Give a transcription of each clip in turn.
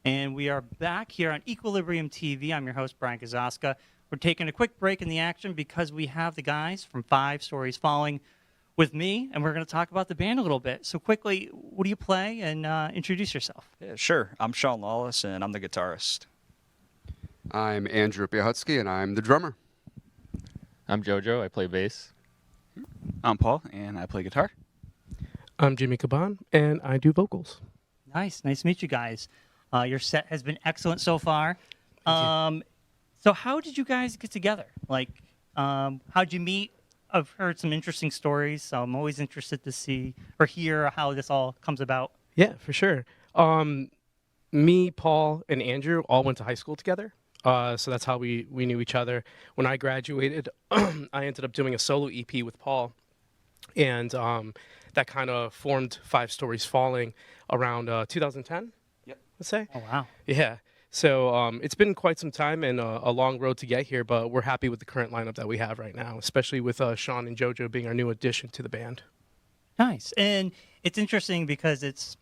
And we are back here on Equilibrium TV. I'm your host, Brian Kazaska. We're taking a quick break in the action because we have the guys from 5 Stories Falling with me, and we're going to talk about the band a little bit. So quickly, what do you play, and introduce yourself? Yeah, sure. I'm Sean Lawless, and I'm the guitarist. I'm Andrew Piahutsky, and I'm the drummer. I'm JoJo. I play bass. I'm Paul, and I play guitar. I'm Jimmy Caban, and I do vocals. Nice to meet you guys. Your set has been excellent so far. So how did you guys get together? Like, how'd you meet? I've heard some interesting stories, so I'm always interested to see or hear how this all comes about. Yeah, for sure. Me, Paul, and Andrew all went to high school together. So that's how we knew each other. When I graduated, I ended up doing a solo EP with Paul. And that kind of formed 5 Stories Falling around 2010, let's say. Oh, wow. Yeah. So it's been quite some time and a long road to get here, but we're happy with the current lineup that we have right now, especially with Sean and JoJo being our new addition to the band. Nice. And it's interesting because it's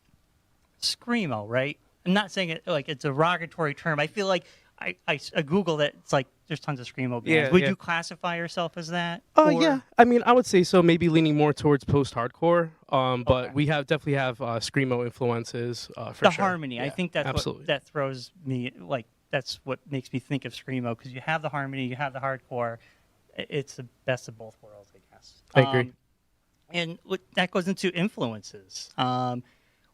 screamo, right? I'm not saying it like it's a derogatory term. I feel like I Googled it. It's like there's tons of screamo bands. Yeah, Would yeah. you classify yourself as that? Oh, yeah. I mean, I would say so. Maybe leaning more towards post-hardcore. But Okay. we definitely have screamo influences for The sure. harmony. Yeah, I think that's absolutely. what that throws me. Like that's what makes me think of screamo because you have the harmony, you have the hardcore. It's the best of both worlds, I guess. I agree. And that goes into influences. What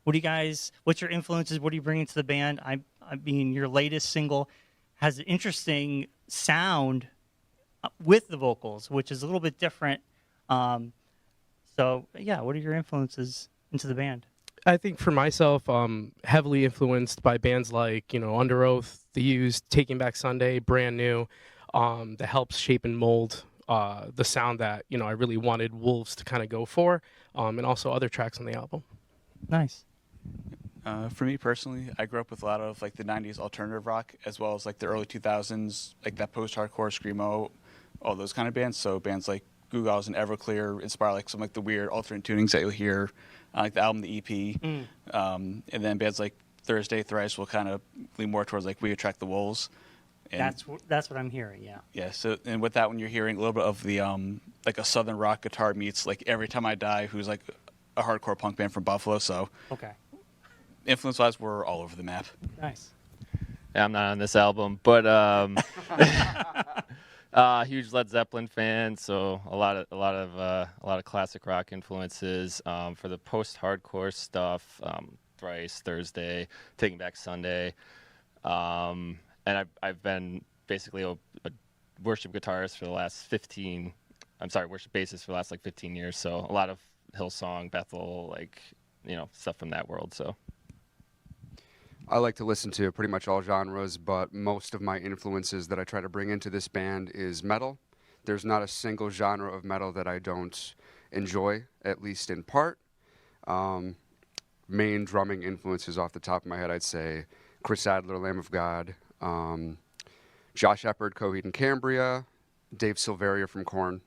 do you guys? What's your influences? What are you bringing to the band? I mean, your latest single has an interesting sound with the vocals, which is a little bit different. So, yeah, what are your influences into the band? I think for myself, heavily influenced by bands like, Under Oath, The Used, Taking Back Sunday, Brand New, that helps shape and mold the sound that, I really wanted Wolves to kind of go for, and also other tracks on the album. Nice. For me personally, I grew up with a lot of like the '90s alternative rock, as well as like the early 2000s, like that post-hardcore screamo, all those kind of bands. So bands like Goo Goo Dolls and Everclear inspire like some like the weird alternate tunings that you'll hear on like the album, the EP, and then bands like Thursday Thrice will kind of lean more towards like We Attract the Wolves. And That's what I'm hearing. Yeah. yeah. So and with that one, you're hearing a little bit of the like a southern rock guitar meets like Every Time I Die, who's like a hardcore punk band from Buffalo. So Okay. influence-wise, we're all over the map. Nice. Yeah, I'm not on this album, but huge Led Zeppelin fan, so a lot of classic rock influences. For the post-hardcore stuff, Thrice, Thursday, Taking Back Sunday, and I've been basically a worship guitarist for the last worship bassist for the last like 15 years. So a lot of Hillsong, Bethel, stuff from that world. So. I like to listen to pretty much all genres, but most of my influences that I try to bring into this band is metal. There's not a single genre of metal that I don't enjoy, at least in part. Main drumming influences off the top of my head, I'd say Chris Adler, Lamb of God, Josh Shepard, Coheed and Cambria, Dave Silveria from Korn.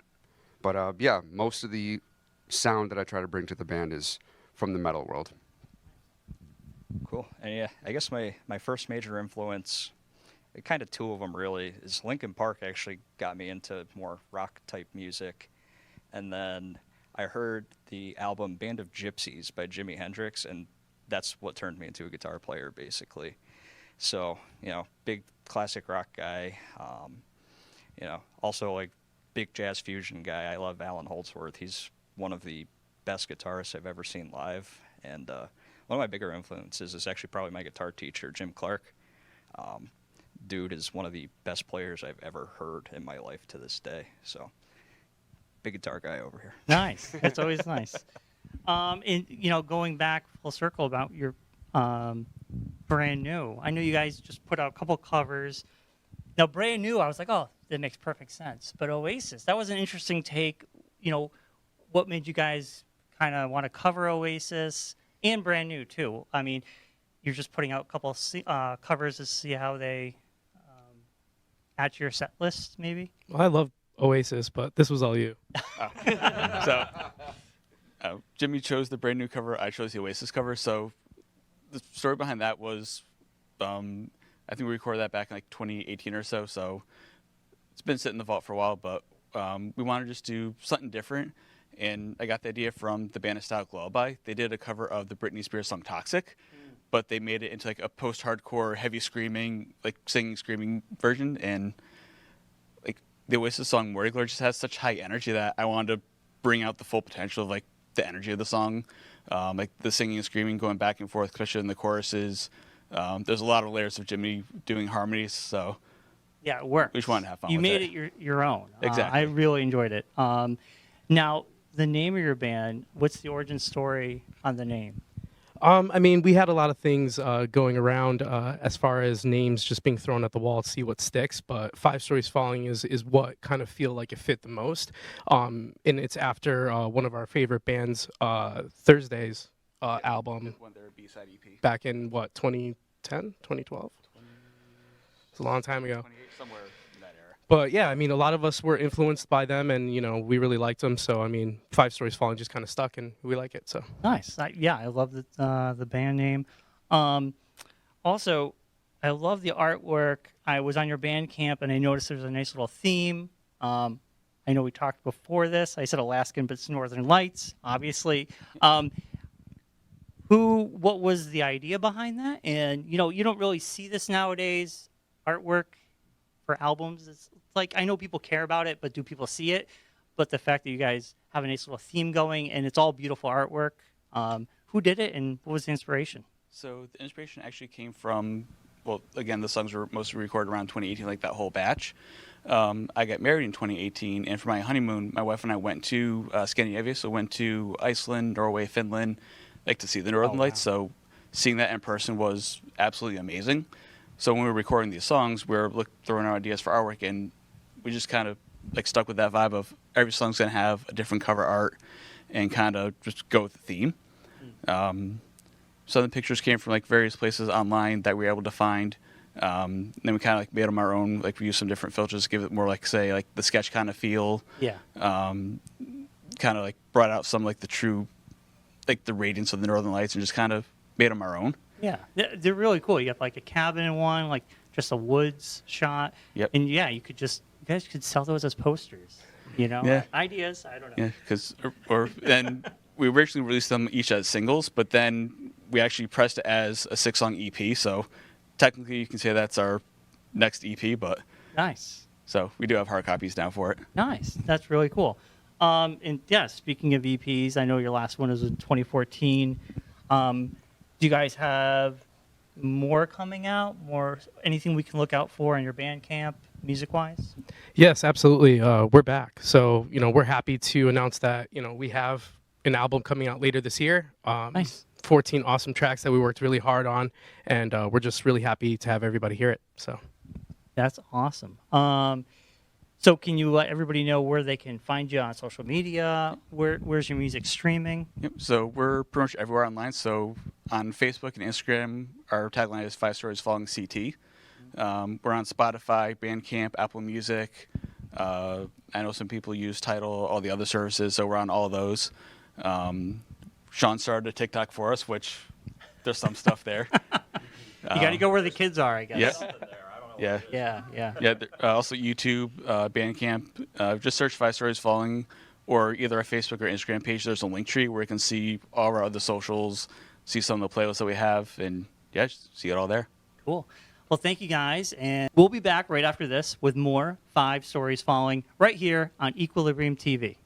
But yeah, most of the sound that I try to bring to the band is from the metal world. Cool. And yeah, I guess my first major influence, kind of 2 of them really, is Linkin Park actually got me into more rock type music. And then I heard the album Band of Gypsies by Jimi Hendrix, and that's what turned me into a guitar player basically. So, big classic rock guy, also like big jazz fusion guy. I love Alan Holdsworth. He's one of the best guitarists I've ever seen live. And one of my bigger influences is actually probably my guitar teacher, Jim Clark. Dude is one of the best players I've ever heard in my life to this day. So, big guitar guy over here. Nice. That's always nice. And going back full circle about your Brand New. I know you guys just put out a couple covers. Now, Brand New, I was like, oh, that makes perfect sense. But Oasis, that was an interesting take. What made you guys kind of want to cover Oasis? And Brand New, too. I mean, you're just putting out a couple of covers to see how they add to your set list, maybe? Well, I love Oasis, but this was all you. So Jimmy chose the Brand New cover. I chose the Oasis cover. So the story behind that was I think we recorded that back in like 2018 or so. So it's been sitting in the vault for a while, but we wanted to just do something different. And I got the idea from the band Static Lullaby. They did a cover of the Britney Spears song Toxic, but they made it into like a post-hardcore, heavy screaming, like singing, screaming version. And like the Oasis song Morning just has such high energy that I wanted to bring out the full potential of like the energy of the song. Like the singing and screaming going back and forth, especially in the choruses. There's a lot of layers of Jimmy doing harmonies, so Yeah, it works. we just wanted to have fun You with made it. it your own. Exactly. I really enjoyed it. Now, the name of your band, what's the origin story on the name? I mean, we had a lot of things going around as far as names just being thrown at the wall to see what sticks. But Five Stories Falling is what kind of feel like it fit the most. And it's after one of our favorite bands, Thursday's album When their B-side EP. back in, what, 2010, 2012? It's a long time ago. 28, somewhere in that era. But yeah, I mean, a lot of us were influenced by them, and we really liked them. So I mean, Five Stories Falling just kind of stuck, and we like it. So Nice. I love the band name. Also, I love the artwork. I was on your Bandcamp, and I noticed there's a nice little theme. I know we talked before this. I said Alaskan, but it's Northern Lights, obviously. What was the idea behind that? And you don't really see this nowadays, artwork for albums. It's like, I know people care about it, but do people see it? But the fact that you guys have a nice little theme going, and it's all beautiful artwork. Who did it, and what was the inspiration? So the inspiration actually came from, well, again, the songs were mostly recorded around 2018, like that whole batch. I got married in 2018, and for my honeymoon, my wife and I went to Scandinavia, so went to Iceland, Norway, Finland, like to see the Northern Lights. So seeing that in person was absolutely amazing. So when we were recording these songs, we were throwing out ideas for artwork, and we just kind of like stuck with that vibe of every song's gonna have a different cover art, and kind of just go with the theme. Some of the pictures came from like various places online that we were able to find. Then we kind of like made them our own. Like we used some different filters to give it more like, say, like the sketch kind of feel. Yeah. Kind of like brought out some like the true, like the radiance of the Northern Lights, and just kind of made them our own. Yeah, they're really cool. You have like a cabin in one, like just a woods shot. Yep. And yeah, you guys could sell those as posters. Yeah. Ideas. I don't know. Yeah, because then we originally released them each as singles, but then we actually pressed it as a 6-song EP. So technically, you can say that's our next EP. But Nice. so we do have hard copies now for it. Nice. That's really cool. And yeah, speaking of EPs, I know your last one was in 2014. Do you guys have more coming out? More anything we can look out for in your Bandcamp, music-wise? yes, absolutely, we're back. So we're happy to announce that we have an album coming out later this year. Nice. 14 awesome tracks that we worked really hard on, and we're just really happy to have everybody hear it. So That's awesome. So can you let everybody know where they can find you on social media? Where's your music streaming? Yep. So we're pretty much everywhere online. So on Facebook and Instagram, our tagline is 5 Stories Falling CT. We're on Spotify, Bandcamp, Apple Music. I know some people use Tidal, all the other services, so we're on all of those. Sean started a TikTok for us, which there's some stuff there. You got to go where the kids are, I guess. Yeah. Yeah. Also YouTube, Bandcamp. Just search 5 Stories Falling, or either our Facebook or Instagram page. There's a link tree where you can see all our other socials, see some of the playlists that we have, and yeah, just see it all there. Cool. Well, thank you guys, and we'll be back right after this with more 5 Stories Falling right here on Equilibrium TV.